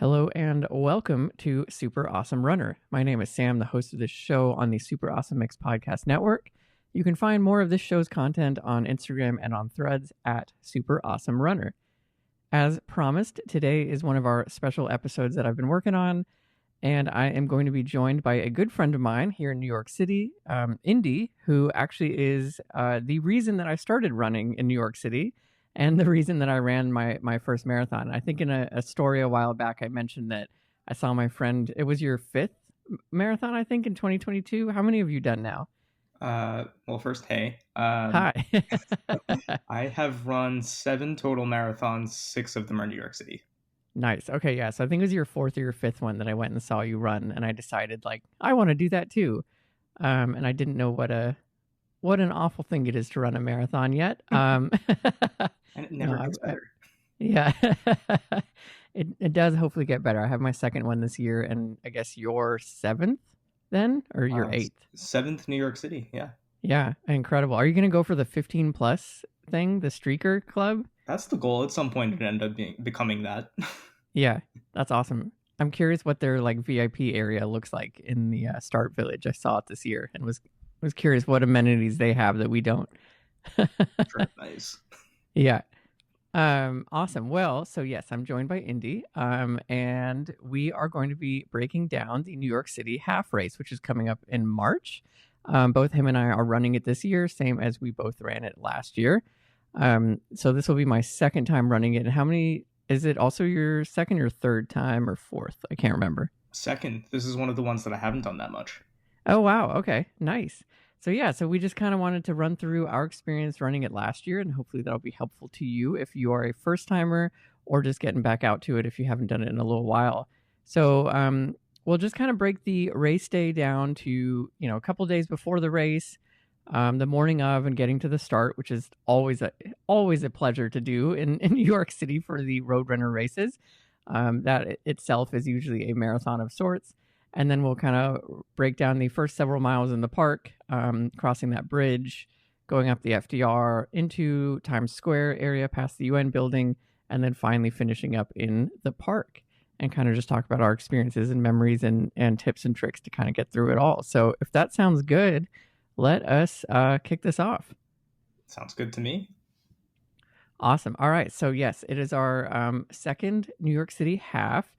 Hello and welcome to Super Awesome Runner. My name is Sam, the host of this show on the Super Awesome Mix Podcast Network. You can find more of this show's content on Instagram and on Threads at Super Awesome Runner. As promised, today is one of our special episodes that I've been working on, and I am going to be joined by a good friend of mine here in New York City, Indy, who actually is the reason that I started running in New York City and the reason that I ran my first marathon. I think in a story a while back, I mentioned that I saw my friend, it was your fifth marathon, I think, in 2022. How many have you done now? Well, first, hey. Hi. I have run 7 total marathons. 6 of them are New York City. Nice. Okay, yeah. So I think it was your fourth or your fifth one that I went and saw you run, and I decided I want to do that too. And I didn't know what an awful thing it is to run a marathon yet. And it never gets better. Yeah. It does hopefully get better. I have my second one this year, and I guess your seventh then, or your eighth? 7th New York City, yeah. Yeah, incredible. Are you going to go for the 15 plus thing, the streaker club? That's the goal. At some point, it ended up becoming that. Yeah, that's awesome. I'm curious what their VIP area looks like in the Start Village. I saw it this year and was curious what amenities they have that we don't. Nice. Yeah. Awesome. Well, so yes, I'm joined by Indy, and we are going to be breaking down the New York City half race, which is coming up in March. Both him and I are running it this year, same as we both ran it last year. So this will be my second time running it. And how many? Is it also your second or third time or fourth? I can't remember. Second. This is one of the ones that I haven't done that much. Oh, wow. Okay, nice. So yeah, so we just kind of wanted to run through our experience running it last year, and hopefully that'll be helpful to you if you are a first timer or just getting back out to it if you haven't done it in a little while. So we'll just kind of break the race day down to, a couple days before the race, the morning of, and getting to the start, which is always a pleasure to do in New York City for the Roadrunner races. That itself is usually a marathon of sorts. And then we'll kind of break down the first several miles in the park, crossing that bridge, going up the FDR into Times Square area past the UN building, and then finally finishing up in the park and kind of just talk about our experiences and memories and tips and tricks to kind of get through it all. So if that sounds good, let us kick this off. Sounds good to me. Awesome. All right. So yes, it is our second New York City half.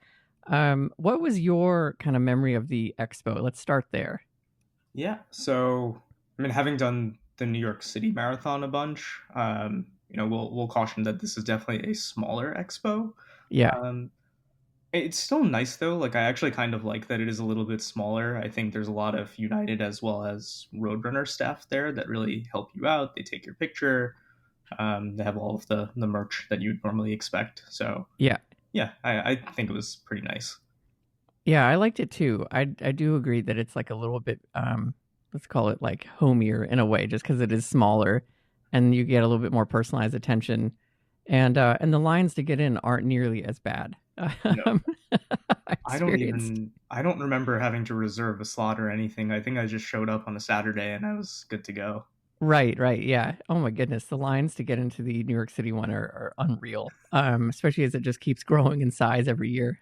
What was your kind of memory of the Expo? Let's start there. Yeah. So, having done the New York City Marathon a bunch, we'll caution that this is definitely a smaller Expo. Yeah. It's still nice though. I actually kind of like that it is a little bit smaller. I think there's a lot of United as well as Roadrunner staff there that really help you out. They take your picture. They have all of the merch that you'd normally expect. So yeah, I think it was pretty nice. Yeah, I liked it too. I do agree that it's a little bit, let's call it homier in a way, just because it is smaller, and you get a little bit more personalized attention, and the lines to get in aren't nearly as bad. No. I don't remember having to reserve a slot or anything. I think I just showed up on a Saturday and I was good to go. Right, yeah. Oh my goodness, the lines to get into the New York City one are unreal, especially as it just keeps growing in size every year.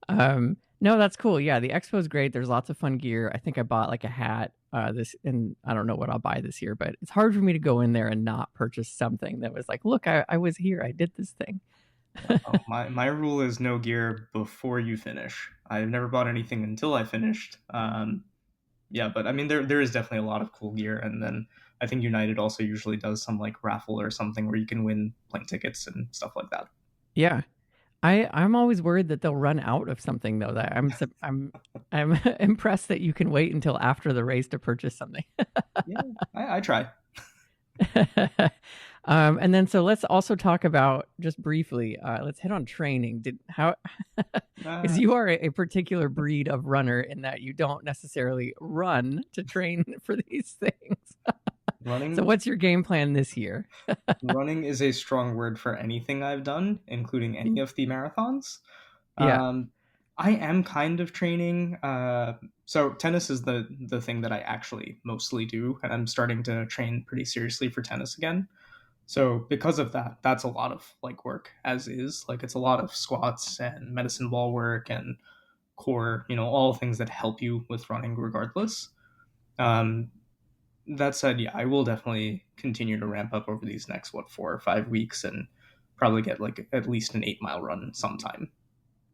No, that's cool. Yeah, the Expo is great. There's lots of fun gear. I think I bought a hat and I don't know what I'll buy this year, but it's hard for me to go in there and not purchase something that was look, I was here. I did this thing. My rule is no gear before you finish. I've never bought anything until I finished. Yeah, but there is definitely a lot of cool gear, and then I think United also usually does some raffle or something where you can win plane tickets and stuff like that. Yeah, I'm always worried that they'll run out of something though. That I'm impressed that you can wait until after the race to purchase something. Yeah, I try. And then so let's also talk about just briefly. Let's hit on training. Because you are a particular breed of runner in that you don't necessarily run to train for these things. Running. So what's your game plan this year? Running is a strong word for anything I've done, including any of the marathons. Yeah. I am kind of training. So tennis is the thing that I actually mostly do, and I'm starting to train pretty seriously for tennis again. So because of that, that's a lot of like work as is. Like it's a lot of squats and medicine ball work and core, all things that help you with running regardless. Um, that said, yeah, I will definitely continue to ramp up over these next 4 or 5 weeks and probably get like at least an 8 mile run sometime.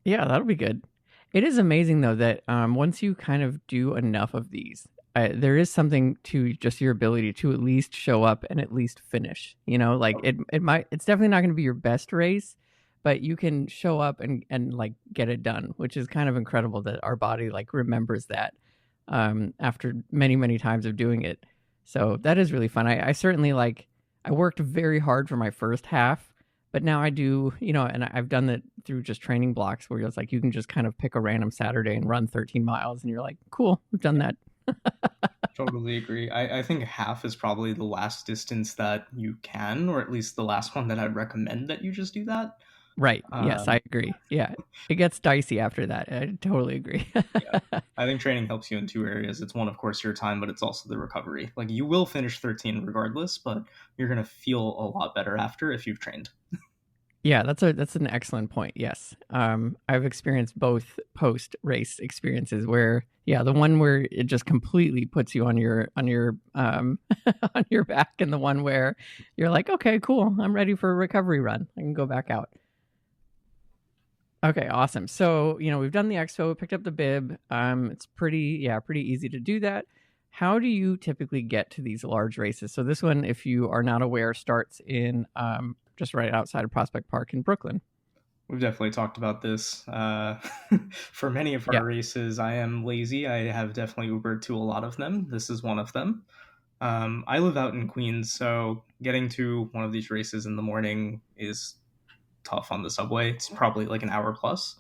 Yeah, that'll be good. It is amazing though that once you kind of do enough of these, there is something to just your ability to at least show up and at least finish. Like it's definitely not going to be your best race, but you can show up and like get it done, which is kind of incredible that our body like remembers that after many many times of doing it. So that is really fun. I certainly like. I worked very hard for my first half, but now I do, and I've done that through just training blocks where it's like you can just kind of pick a random Saturday and run 13 miles, and you're like, cool, we've done that. Totally agree. I think half is probably the last distance that you can, or at least the last one that I'd recommend that you just do that. Right. Yes, I Um, agree. Yeah. It gets dicey after that. I totally agree. yeah, I think training helps you in two areas. It's one, of course, your time, but it's also the recovery. Like you will finish 13 regardless, but you're gonna feel a lot better after if you've trained. Yeah, that's an excellent point. Yes. I've experienced both post race experiences where yeah, the one where it just completely puts you on your on your back, and the one where you're like, okay, cool, I'm ready for a recovery run. I can go back out. Okay, awesome. So, we've done the expo, picked up the bib. It's pretty easy to do that. How do you typically get to these large races? So this one, if you are not aware, starts in just right outside of Prospect Park in Brooklyn. We've definitely talked about this. For many of our Yeah, races, I am lazy. I have definitely Ubered to a lot of them. This is one of them. I live out in Queens, so getting to one of these races in the morning is tough on the subway. It's probably like an hour plus.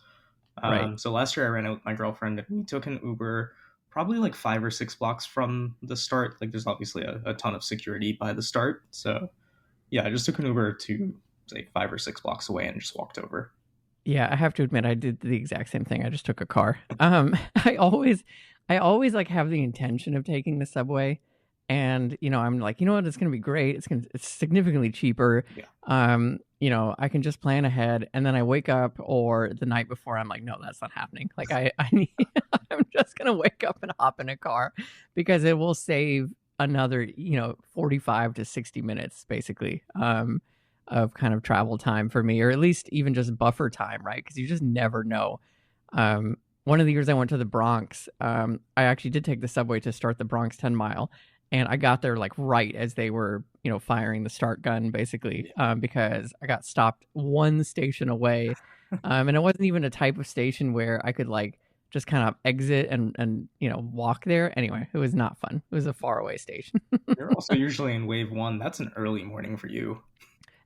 right. So last year I ran out with my girlfriend and we took an Uber probably like 5 or 6 blocks from the start. Like there's obviously a ton of security by the start. So yeah, I just took an Uber to say 5 or 6 blocks away and just walked over. Yeah, I have to admit I did the exact same thing. I just took a car. I always like have the intention of taking the subway, and I'm like, what, it's gonna be great. It's significantly cheaper. Yeah. I can just plan ahead, and then I wake up or the night before, I'm like, no, that's not happening. Like I need, I'm just gonna wake up and hop in a car because it will save another 45 to 60 minutes basically. Of kind of travel time for me, or at least even just buffer time, right? Because you just never know. One of the years I went to the Bronx, I actually did take the subway to start the Bronx 10 mile, and I got there like right as they were, firing the start gun, basically, because I got stopped one station away, and it wasn't even a type of station where I could like just kind of exit and walk there. Anyway, it was not fun. It was a faraway station. You're also usually in wave one. That's an early morning for you.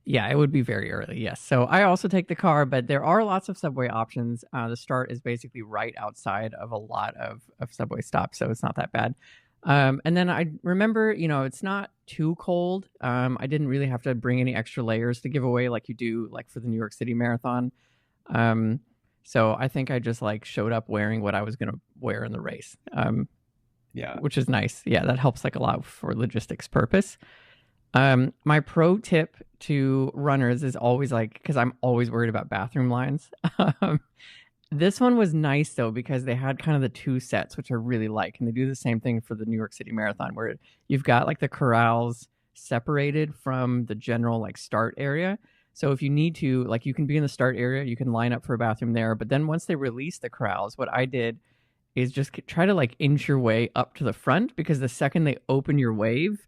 Yeah, it would be very early. Yes. So I also take the car, but there are lots of subway options. The start is basically right outside of a lot of subway stops, so it's not that bad. And then I remember, it's not too cold. I didn't really have to bring any extra layers to give away like you do like for the New York City Marathon. Um, so I think I just like showed up wearing what I was gonna wear in the race, Yeah. which is nice. Yeah, that helps like a lot for logistics purpose. My pro tip to runners is always like, because I'm always worried about bathroom lines. Um, this one was nice though, because they had kind of the two sets, which I really like. And they do the same thing for the New York City Marathon, where you've got like the corrals separated from the general like start area. So if you need to, like, you can be in the start area, you can line up for a bathroom there. But then once they release the corrals, what I did is just try to like inch your way up to the front, because the second they open your wave,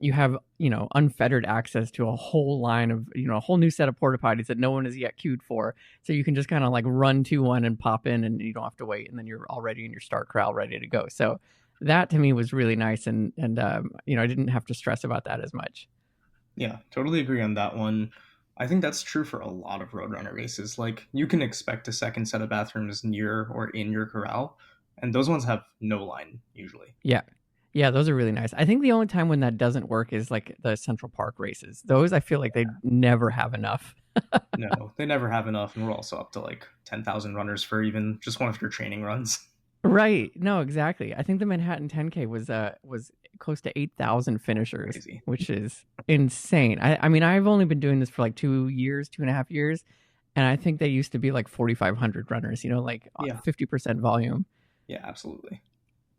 you have unfettered access to a whole line of a whole new set of porta potties that no one has yet queued for. So you can just kind of like run to one and pop in, and you don't have to wait, and then you're already in your start corral ready to go. So that to me was really nice, and I didn't have to stress about that as much. Yeah, totally agree on that one. I think that's true for a lot of Roadrunner races. Like, you can expect a second set of bathrooms near or in your corral, and those ones have no line usually. Yeah. Yeah, those are really nice. I think the only time when that doesn't work is like the Central Park races. Those I feel like they never have enough. No, they never have enough, and we're also up to like 10,000 runners for even just one of your training runs. Right. No, exactly. I think the Manhattan 10K was close to 8,000 finishers, Crazy. which is insane. I mean, I've only been doing this for like 2.5 years, and I think they used to be like 4,500 runners, like Yeah. 50% volume. Yeah, absolutely.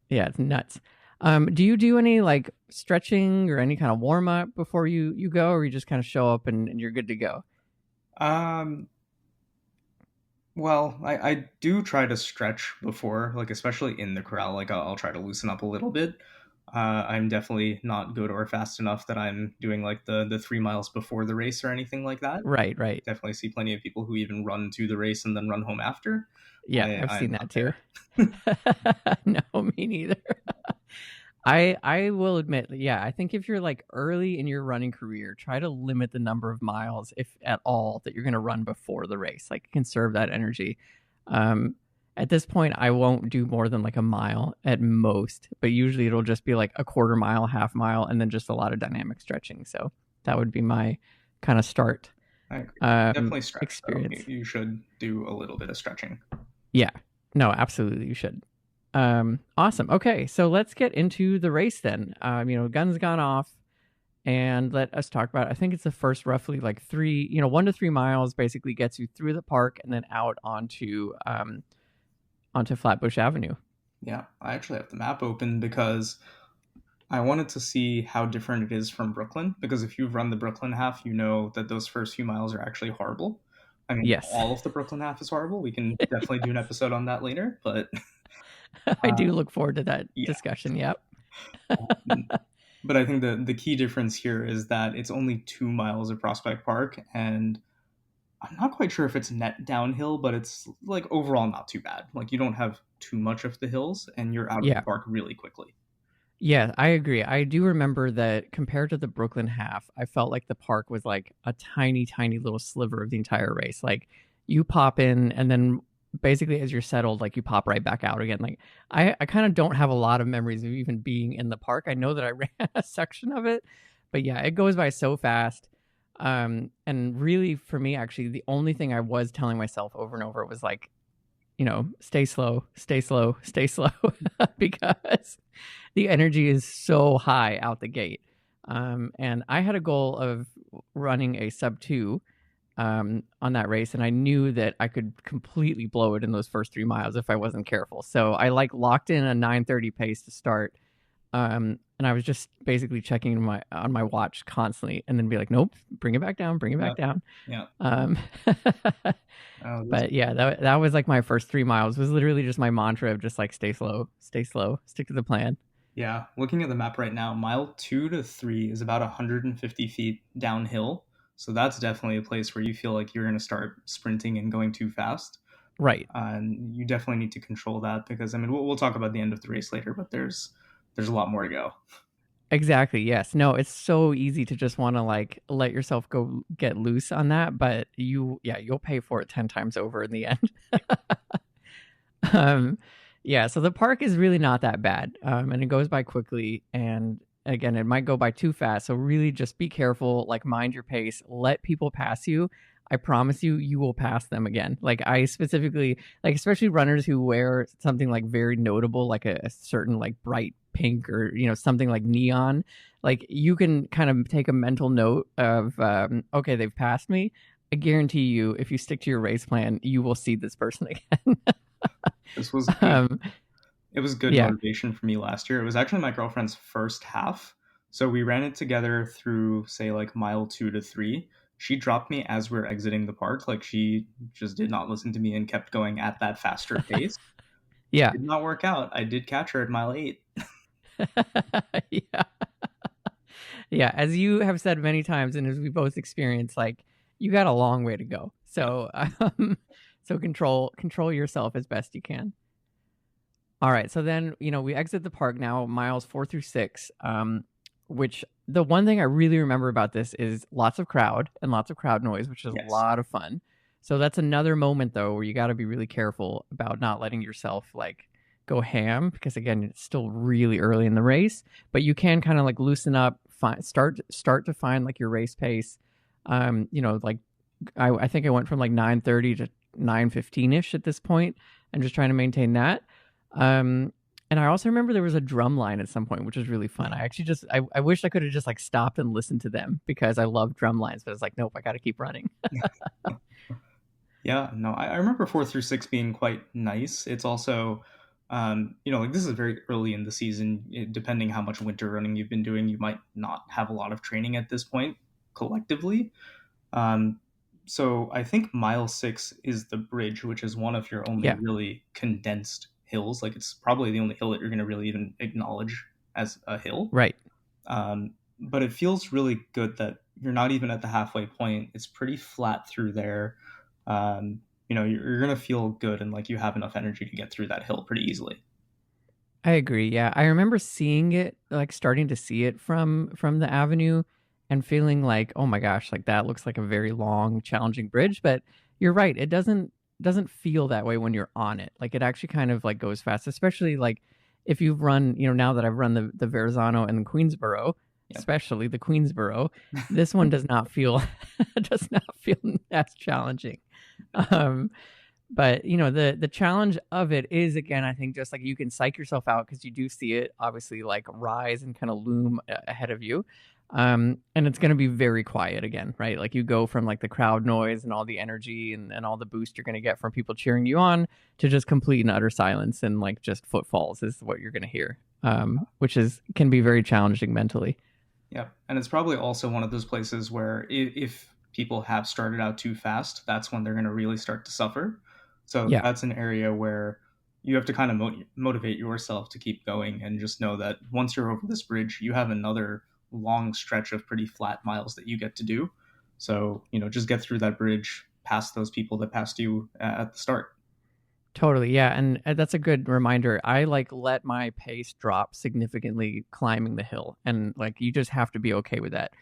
Yeah, it's nuts. Do you do any like stretching or any kind of warm up before you go, or you just kind of show up and you're good to go? Um, well, I do try to stretch before, like especially in the corral. Like I'll try to loosen up a little bit. I'm definitely not good or fast enough that I'm doing like the 3 miles before the race or anything like that. Right, right. Definitely see plenty of people who even run to the race and then run home after. Yeah, I've I'm seen that not too. there. No, me neither. I will admit, yeah, I think if you're like early in your running career, try to limit the number of miles, if at all, that you're going to run before the race. Like conserve that energy. Um, at this point, I won't do more than like a mile at most, but usually it'll just be like a quarter mile, half mile, and then just a lot of dynamic stretching. So that would be my kind of start I agree. Definitely stretch though. experience. You should do a little bit of stretching. Yeah, no, absolutely, you should. Awesome. Okay, so let's get into the race then. Gun's gone off, and let us talk about. I think it's the first roughly like 1 to 3 miles, basically gets you through the park and then out onto Flatbush Avenue. Yeah, I actually have the map open because I wanted to see how different it is from Brooklyn. Because if you've run the Brooklyn half, you know that those first few miles are actually horrible. I mean, Yes, all of the Brooklyn half is horrible. We can definitely do an episode on that later, but I do look forward to that yeah. discussion. Yep. But I think the key difference here is that it's only 2 miles of Prospect Park, and I'm not quite sure if it's net downhill, but it's like overall not too bad. Like you don't have too much of the hills, and you're out of the Yeah. park really quickly. Yeah, I agree. I do remember that compared to the Brooklyn half, I felt like the park was like a tiny, tiny little sliver of the entire race. Like you pop in and then basically as you're settled, like you pop right back out again. Like I kind of don't have a lot of memories of even being in the park. I know that I ran a section of it, but yeah, it goes by so fast. And really for me, actually, the only thing I was telling myself over and over was like, stay slow, stay slow, stay slow, because the energy is so high out the gate. And I had a goal of running a sub 2 on that race, and I knew that I could completely blow it in those first 3 miles if I wasn't careful. So I like locked in a 9:30 pace to start. And I was just basically checking on my watch constantly, and then be like, nope, bring it back down, bring it back down. Yeah. But yeah, that was like my first 3 miles was literally just my mantra of just like stay slow, stick to the plan. Yeah, looking at the map right now, mile 2 to 3 is about 150 feet downhill. So that's definitely a place where you feel like you're going to start sprinting and going too fast. Right. And you definitely need to control that because, I mean, we'll talk about the end of the race later, but there's a lot more to go. Exactly. Yes. No, it's so easy to just want to like let yourself go get loose on that, but you'll pay for it 10 times over in the end. Yeah, so the park is really not that bad. And it goes by quickly, and again, it might go by too fast. So really just be careful, like mind your pace, let people pass you. I promise you will pass them again. Like I specifically, like especially runners who wear something like very notable, like a certain like bright pink or something like neon. Like you can kind of take a mental note of, okay, they've passed me. I guarantee you, if you stick to your race plan, you will see this person again. This was good. It was good motivation for me last year. It was actually my girlfriend's first half. So we ran it together through, say, like mile 2 to 3. She dropped me as we were exiting the park. Like she just did not listen to me and kept going at that faster pace. Yeah. It did not work out. I did catch her at mile 8. Yeah. Yeah. As you have said many times, and as we both experienced, like you got a long way to go. So, so control yourself as best you can. All right. So then, we exit the park now, miles 4 through 6, which the one thing I really remember about this is lots of crowd noise, which is a lot of fun. So that's another moment, though, where you got to be really careful about not letting yourself like go ham, because again, it's still really early in the race, but you can kind of like loosen up, start to find like your race pace. Like I think I went from like 9:30 to 9:15 ish at this point, and just trying to maintain that. And I also remember there was a drum line at some point, which was really fun. I actually I wish I could have just like stopped and listened to them because I love drum lines, but I was like, nope, I got to keep running. Yeah, no, I remember 4 through 6 being quite nice. It's also, like this is very early in the season. Depending how much winter running you've been doing, you might not have a lot of training at this point collectively. Um, so I think mile 6 is the bridge, which is one of your only Yeah, really condensed hills. Like it's probably the only hill that you're going to really even acknowledge as a hill. right. But it feels really good that you're not even at the halfway point. It's pretty flat through there. You're going to feel good and like you have enough energy to get through that hill pretty easily. I agree. Yeah, I remember seeing it, like starting to see it from the avenue, and feeling like, oh my gosh, like that looks like a very long, challenging bridge. But you're right, it doesn't feel that way when you're on it. Like it actually kind of like goes fast, especially like if you've run, now that I've run the Verrazano and the Queensboro, Yep. especially the Queensboro, this one does not feel does not feel as challenging. Um, but the challenge of it is, again, I think just like you can psych yourself out because you do see it obviously like rise and kind of loom ahead of you. And it's going to be very quiet again, right? Like you go from like the crowd noise and all the energy and all the boost you're going to get from people cheering you on to just complete and utter silence, and like just footfalls is what you're going to hear, which can be very challenging mentally. Yeah, and it's probably also one of those places where if people have started out too fast, that's when they're going to really start to suffer. So Yeah, that's an area where you have to kind of motivate yourself to keep going and just know that once you're over this bridge, you have another long stretch of pretty flat miles that you get to do. So, just get through that bridge, past those people that passed you at the start. totally. Yeah, and that's a good reminder. I like let my pace drop significantly climbing the hill, and like you just have to be okay with that.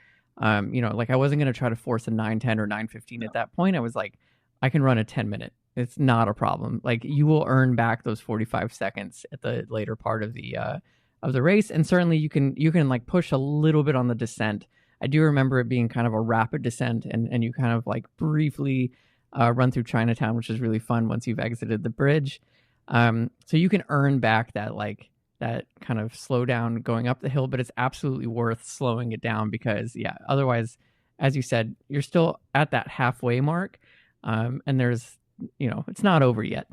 Like I wasn't going to try to force a 9:10 or 9:15 No. at that point. I was like, I can run a 10-minute. It's not a problem. Like you will earn back those 45 seconds at the later part of the race, and certainly you can like push a little bit on the descent. I do remember it being kind of a rapid descent, and you kind of like briefly run through Chinatown, which is really fun once you've exited the bridge. So you can earn back that kind of slow down going up the hill, but it's absolutely worth slowing it down because, yeah, otherwise, as you said, you're still at that halfway mark, and it's not over yet.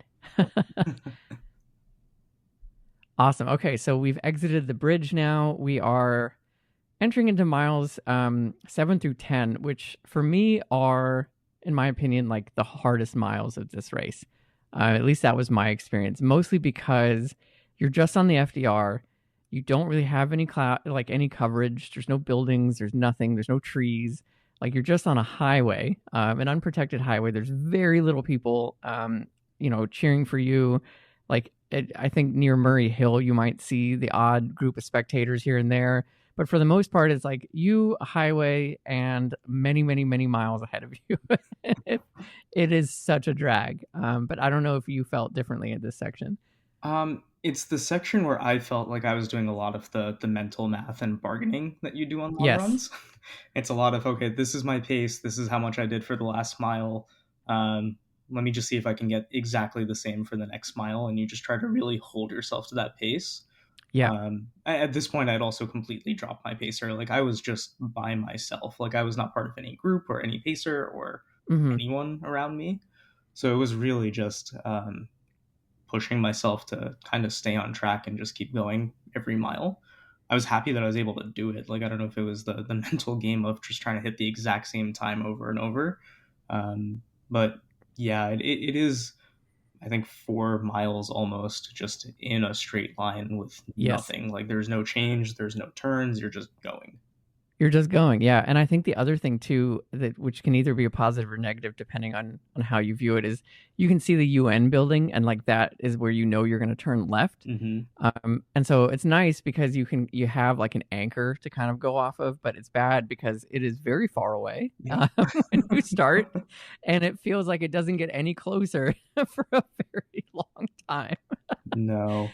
Awesome. Okay, so we've exited the bridge now. We are entering into miles 7 through 10, which for me are, in my opinion, like the hardest miles of this race. At least that was my experience, mostly because you're just on the FDR. You don't really have any coverage. There's no buildings. There's nothing. There's no trees. Like you're just on a highway, an unprotected highway. There's very little people, cheering for you. Like I think near Murray Hill, you might see the odd group of spectators here and there, but for the most part, it's like you, a highway, and many, many, many miles ahead of you. it is such a drag. But I don't know if you felt differently at this section. It's the section where I felt like I was doing a lot of the mental math and bargaining that you do on long Yes. runs. It's a lot of, okay, this is my pace, this is how much I did for the last mile. Let me just see if I can get exactly the same for the next mile, and you just try to really hold yourself to that pace. Yeah. At this point, I'd also completely dropped my pacer. Like I was just by myself. Like I was not part of any group or any pacer or Hmm. anyone around me. So it was really just pushing myself to kind of stay on track and just keep going every mile. I was happy that I was able to do it. Like I don't know if it was the mental game of just trying to hit the exact same time over and over, but yeah, it is. I think 4 miles almost just in a straight line with Yes. nothing. Like there's no change, there's no turns. You're just going. You're just going, yeah. And I think the other thing too, that which can either be a positive or negative depending on how you view it, is you can see the UN building, and like that is where you're going to turn left. Mm-hmm. And so it's nice because you have like an anchor to kind of go off of, but it's bad because it is very far away Yeah. when you start, and it feels like it doesn't get any closer for a very long time. No.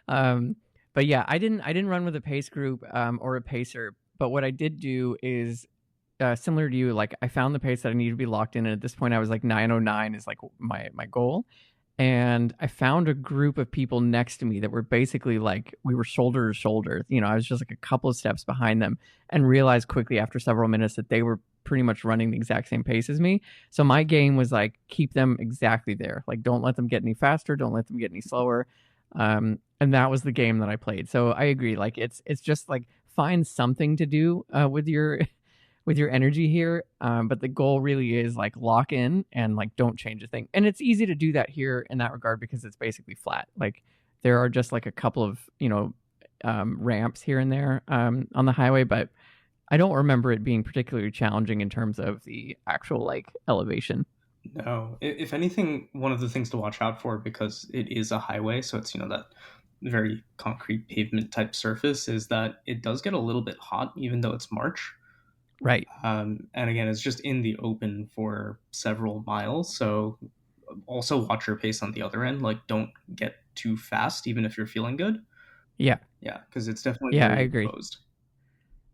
um, but yeah, I didn't run with a pace group or a pacer. But what I did do is similar to you. Like I found the pace that I needed to be locked in, and at this point, I was like 9:09 is like my goal. and I found a group of people next to me that were basically like, we were shoulder to shoulder. You know, I was just like a couple of steps behind them, and realized quickly after several minutes that they were pretty much running the exact same pace as me. So my game was like, keep them exactly there. Like, don't let them get any faster. Don't let them get any slower. And that was the game that I played. So I agree. Like, it's just like, find something to do with your with your energy here. But the goal really is like, lock in and like, don't change a thing. And it's easy to do that here in that regard because it's basically flat. Like, there are just like a couple of, ramps here and there on the highway, but I don't remember it being particularly challenging in terms of the actual like elevation. No, if anything, one of the things to watch out for, because it is a highway, so it's, that very concrete pavement type surface, is that it does get a little bit hot, even though it's March. Right. And again, it's just in the open for several miles. So also watch your pace on the other end. Like, don't get too fast, even if you're feeling good. Yeah. Yeah, because it's definitely Yeah, I very agree. exposed.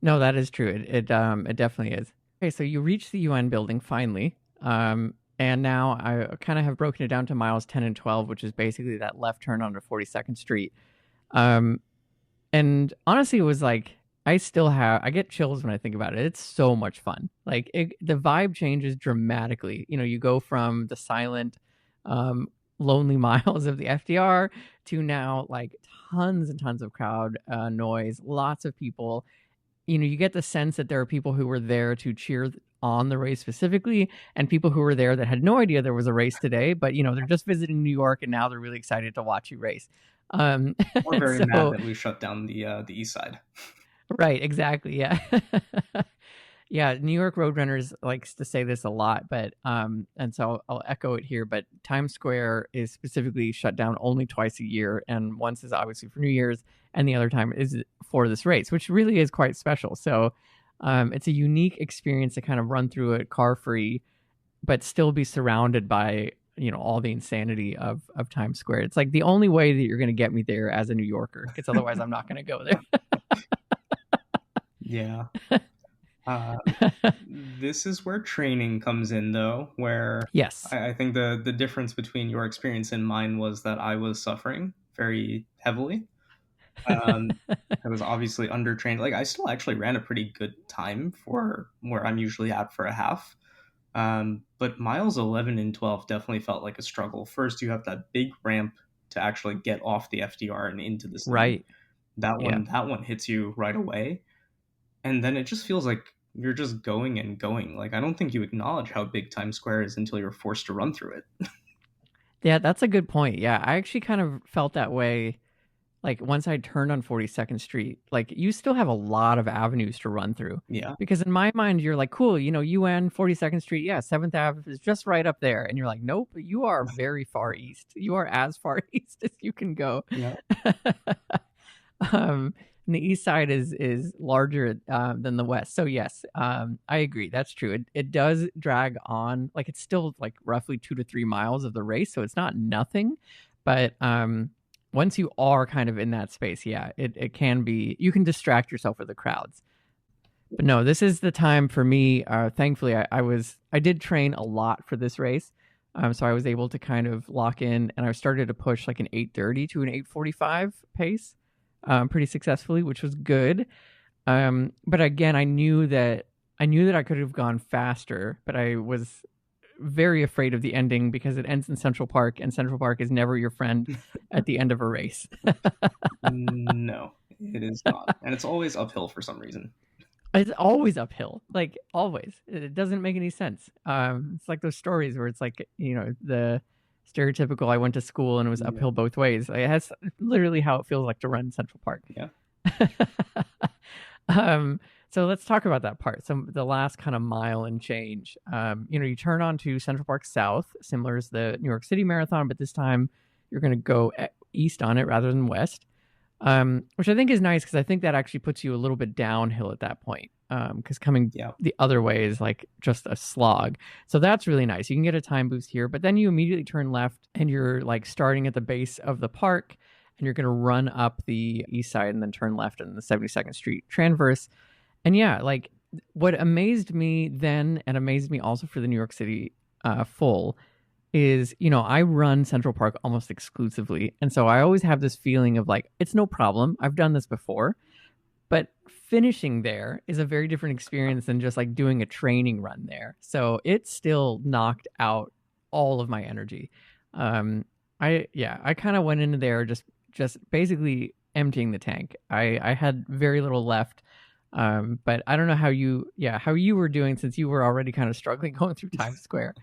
No, that is true. It definitely is. Okay, so you reach the UN building finally. And now I kind of have broken it down to miles 10 and 12, which is basically that left turn onto 42nd Street. And honestly, it was like, I get chills when I think about it. It's so much fun. Like, the vibe changes dramatically. You know, you go from the silent, lonely miles of the FDR to now like tons and tons of crowd noise, lots of people. You know, you get the sense that there are people who were there to cheer on the race specifically, and people who were there that had no idea there was a race today, but they're just visiting New York and now they're really excited to watch you race. We're very mad So that we shut down the east side. right, exactly, yeah. Yeah, New York Roadrunners likes to say this a lot, but and so I'll echo it here. But Times Square is specifically shut down only twice a year, and once is obviously for New Year's, and the other time is for this race, which really is quite special. So it's a unique experience to kind of run through it car free, but still be surrounded by all the insanity of Times Square. It's like the only way that you're going to get me there as a New Yorker, because otherwise I'm not going to go there. Yeah. This is where training comes in, though, where Yes. I think the difference between your experience and mine was that I was suffering very heavily. I was obviously undertrained. Like, I still actually ran a pretty good time for where I'm usually at for a half. But miles 11 and 12 definitely felt like a struggle. First, you have that big ramp to actually get off the FDR and into the city. Right. That Yeah. one hits you right away. And then it just feels like you're just going and going. Like, I don't think you acknowledge how big Times Square is until you're forced to run through it. Yeah, that's a good point. Yeah, I actually kind of felt that way. Like, once I turned on 42nd Street, like, you still have a lot of avenues to run through. Yeah. Because in my mind, you're like, cool, UN, 42nd Street, yeah, 7th Ave is just right up there. And you're like, nope, you are very far east. You are as far east as you can go. Yeah. And the east side is larger than the west. So yes, I agree. That's true. It does drag on. Like, it's still like roughly 2 to 3 miles of the race, so it's not nothing. But once you are kind of in that space, yeah, it can be. You can distract yourself with the crowds. But no, this is the time for me. Thankfully, I did train a lot for this race. So I was able to kind of lock in, and I started to push like an 8:30 to an 8:45 pace. Pretty successfully, which was good. But again, I knew that I could have gone faster, but I was very afraid of the ending because it ends in Central Park, and Central Park is never your friend at the end of a race. No, it is not. And it's always uphill for some reason. It's always uphill, like always. It doesn't make any sense. It's like those stories where it's like, the stereotypical, I went to school and it was uphill both ways. Like, it has literally how it feels like to run Central Park. Yeah. So let's talk about that part. So the last kind of mile and change, you turn onto Central Park South, similar as the New York City Marathon, but this time you're going to go east on it rather than west, which I think is nice because I think that actually puts you a little bit downhill at that point. Because coming the other way is like just a slog. So that's really nice. You can get a time boost here, but then you immediately turn left and you're like starting at the base of the park, and you're going to run up the east side and then turn left in the 72nd Street Transverse. And yeah, like, what amazed me then and amazed me also for the New York City full is, I run Central Park almost exclusively. And so I always have this feeling of like, it's no problem. I've done this before. But finishing there is a very different experience than just like doing a training run there. So it still knocked out all of my energy. I kind of went into there just basically emptying the tank. I had very little left. But I don't know how you were doing, since you were already kind of struggling going through Times Square.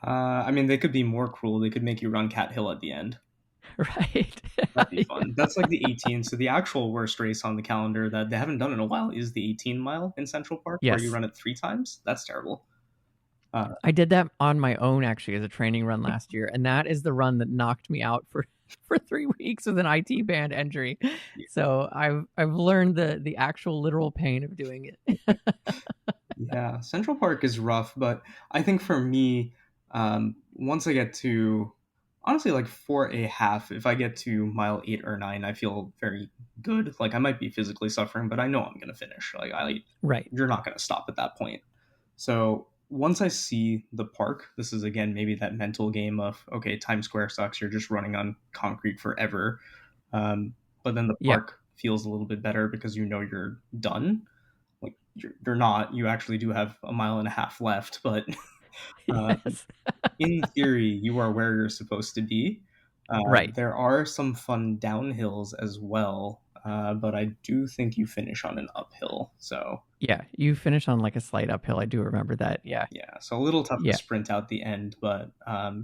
I mean, they could be more cruel. They could make you run Cat Hill at the end. Right. That'd be fun. That's like the 18. So the actual worst race on the calendar that they haven't done in a while is the 18 mile in Central Park, where you Yes. run it 3 times. That's terrible. I did that on my own actually as a training run last year, and that is the run that knocked me out for 3 weeks with an IT band injury. So I've learned the actual literal pain of doing it. Yeah, Central Park is rough, but I think for me, once I get to honestly like 4.5, if I get to mile 8 or 9, I feel very good. Like I might be physically suffering, but I know I'm gonna finish. Right. You're not gonna stop at that point. So once I see the park, this is again maybe that mental game of okay, Times Square sucks. You're just running on concrete forever. But then the Yeah. park feels a little bit better because you know you're done. Like you're not. You actually do have a mile and a half left, but Yes. in theory, you are where you're supposed to be. Right. There are some fun downhills as well, but I do think you finish on an uphill. So Yeah. You finish on like a slight uphill. I do remember that. Yeah. yeah, so a little tough to Yeah. sprint out the end, but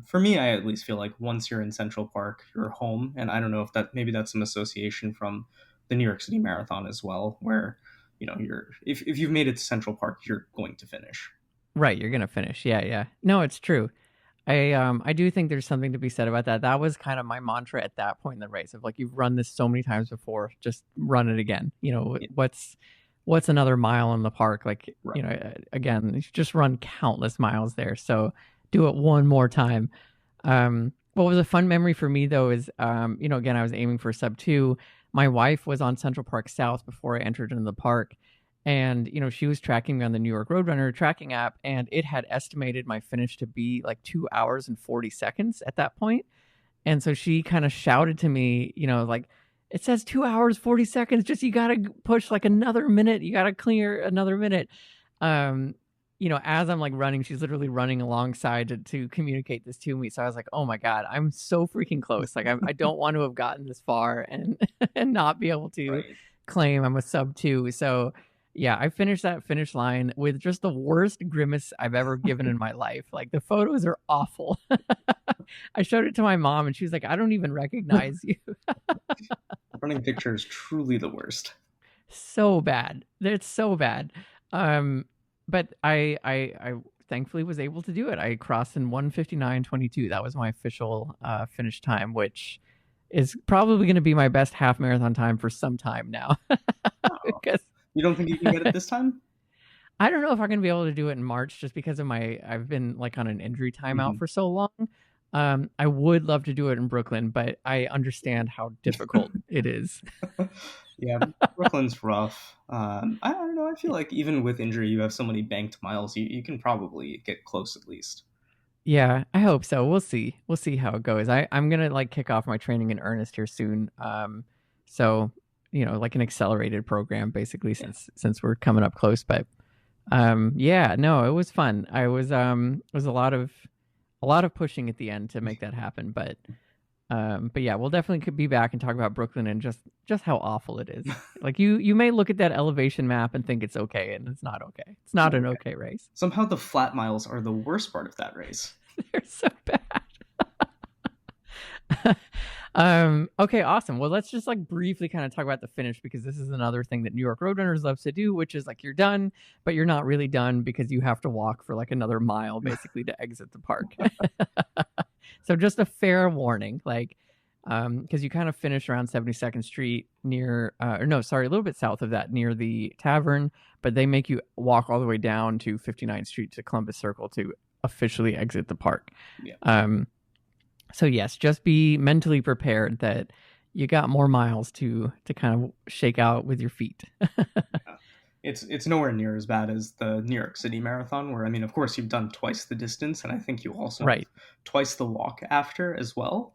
for me, I at least feel like once you're in Central Park, you're home. And I don't know if maybe that's some association from the New York City Marathon as well, where you're if you've made it to Central Park, you're going to finish. Right. You're gonna finish. Yeah. Yeah. No, it's true. I do think there's something to be said about that. That was kind of my mantra at that point in the race of like, you've run this so many times before, just run it again. Yeah. What's another mile in the park? Like, Right. again, you just run countless miles there. So do it one more time. What was a fun memory for me though is, again, I was aiming for sub 2. My wife was on Central Park South before I entered into the park. And, she was tracking me on the New York Roadrunner tracking app, and it had estimated my finish to be like 2 hours and 40 seconds at that point. And so she kind of shouted to me, like, it says 2 hours, 40 seconds. Just, you got to push like another minute. You got to clear another minute. As I'm like running, she's literally running alongside to communicate this to me. So I was like, oh my God, I'm so freaking close. Like, I don't want to have gotten this far and, and not be able to Right. claim I'm a sub 2. So yeah, I finished that finish line with just the worst grimace I've ever given in my life. Like, the photos are awful. I showed it to my mom and she was like, I don't even recognize you. Running picture is truly the worst. So bad. It's so bad. But I thankfully was able to do it. I crossed in 1:59:22. That was my official finish time, which is probably going to be my best half marathon time for some time now. Because You don't think you can get it this time? I don't know if I'm going to be able to do it in March just because of I've been like on an injury timeout for so long. I would love to do it in Brooklyn, but I understand how difficult it is. Yeah, Brooklyn's rough. I don't know. I feel like even with injury, you have so many banked miles, you can probably get close at least. Yeah, I hope so. We'll see. We'll see how it goes. I'm gonna like kick off my training in earnest here soon. So like an accelerated program basically, Yeah. since we're coming up close. But yeah, no, it was fun. It was a lot of pushing at the end to make that happen. But yeah, we'll definitely could be back and talk about Brooklyn and just how awful it is. Like you may look at that elevation map and think it's okay, and it's not okay. It's not an okay race. Somehow the flat miles are the worst part of that race. They're so bad. Okay, awesome. Well, let's just like briefly kind of talk about the finish, because this is another thing that New York Roadrunners loves to do, which is like, you're done, but you're not really done because you have to walk for like another mile basically to exit the park. So just a fair warning, like, because you kind of finish around 72nd Street near, or no, sorry, a little bit south of that near the tavern, but they make you walk all the way down to 59th Street to Columbus Circle to officially exit the park. Yeah. So yes, just be mentally prepared that you got more miles to kind of shake out with your feet. Yeah. it's nowhere near as bad as the New York City Marathon, where I mean, of course, you've done twice the distance, and I think you also have Right. twice the walk after as well.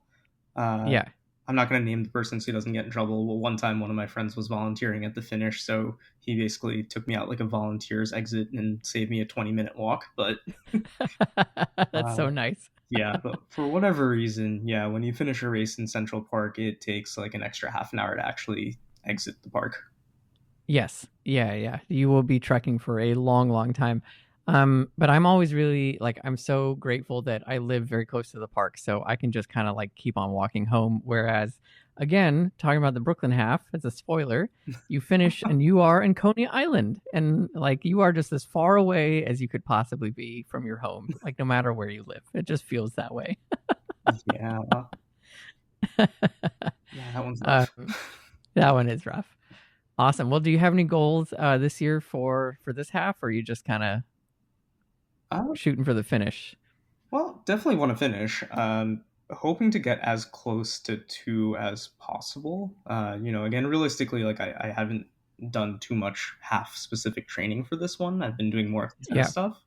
Uh, Yeah. I'm not going to name the person so he doesn't get in trouble. Well, one time, one of my friends was volunteering at the finish, so he basically took me out like a volunteer's exit and saved me a 20-minute walk. But That's uh, so nice. yeah, but for whatever reason, yeah, when you finish a race in Central Park, it takes like an extra half an hour to actually exit the park. Yes. Yeah, yeah. You will be trekking for a long, long time. But I'm always really like I'm so grateful that I live very close to the park, so I can just kind of like keep on walking home. Whereas, again, talking about the Brooklyn half as a spoiler, you finish and you are in Coney Island, and like you are just as far away as you could possibly be from your home. Like no matter where you live, it just feels that way. Yeah, yeah, that one's um, rough. that one is rough. Awesome. Well, do you have any goals this year for this half, or are you just kind of Uh, shooting for the finish? well, definitely want to finish. Hoping to get as close to two as possible. Again, realistically, like I haven't done too much half specific training for this one. I've been doing more of the 10 Yeah. stuff.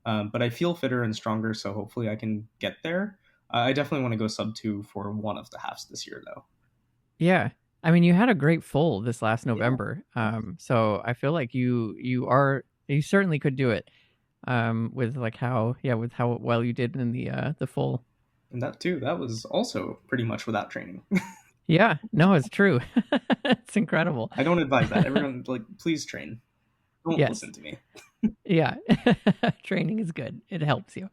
But I feel fitter and stronger, so hopefully I can get there. I definitely want to go sub two for one of the halves this year, though. Yeah. I mean, you had a great full this last Yeah, November. So I feel like you certainly could do it. With like how with how well you did in the full. and that too. That was also pretty much without training. Yeah. No, it's true. It's incredible. I don't advise that. Everyone, like, please train. Don't Yes. listen to me. Yeah. Training is good. It helps you.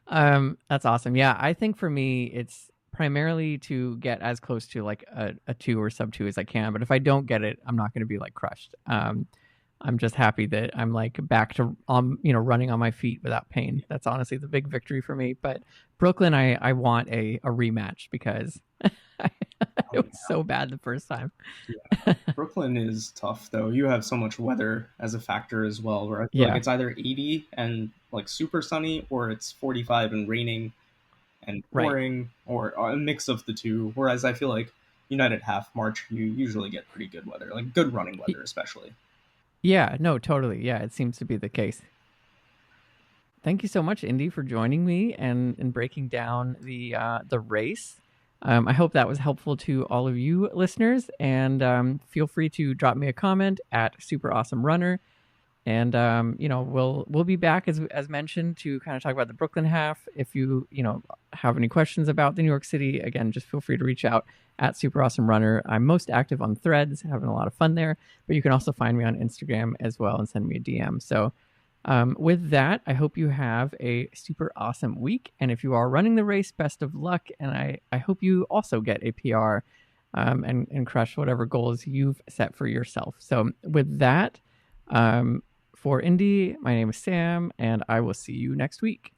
That's awesome. Yeah, I think for me it's primarily to get as close to like a two or sub two as I can. But if I don't get it, I'm not gonna be like crushed. I'm just happy that I'm like back to running on my feet without pain. That's honestly the big victory for me. But Brooklyn, I want a rematch because Oh, it was so bad the first time. yeah. Brooklyn is tough though. You have so much weather as a factor as well, where I feel like Yeah, it's either 80 and like super sunny, or it's 45 and raining and right. pouring, or a mix of the two. Whereas I feel like United Half March, you usually get pretty good weather, like good running weather, especially. Yeah, no, totally. Yeah, it seems to be the case. Thank you so much, Indy, for joining me and breaking down the race. I hope that was helpful to all of you listeners, and feel free to drop me a comment at Super Awesome Runner. And we'll be back as mentioned to kind of talk about the Brooklyn half. If you have any questions about the New York City, again, just feel free to reach out at Super Awesome Runner. I'm most active on Threads, having a lot of fun there. But you can also find me on Instagram as well and send me a DM. So with that, I hope you have a super awesome week. And if you are running the race, best of luck. And I hope you also get a PR and crush whatever goals you've set for yourself. So with that, for Indy, my name is Sam, and I will see you next week.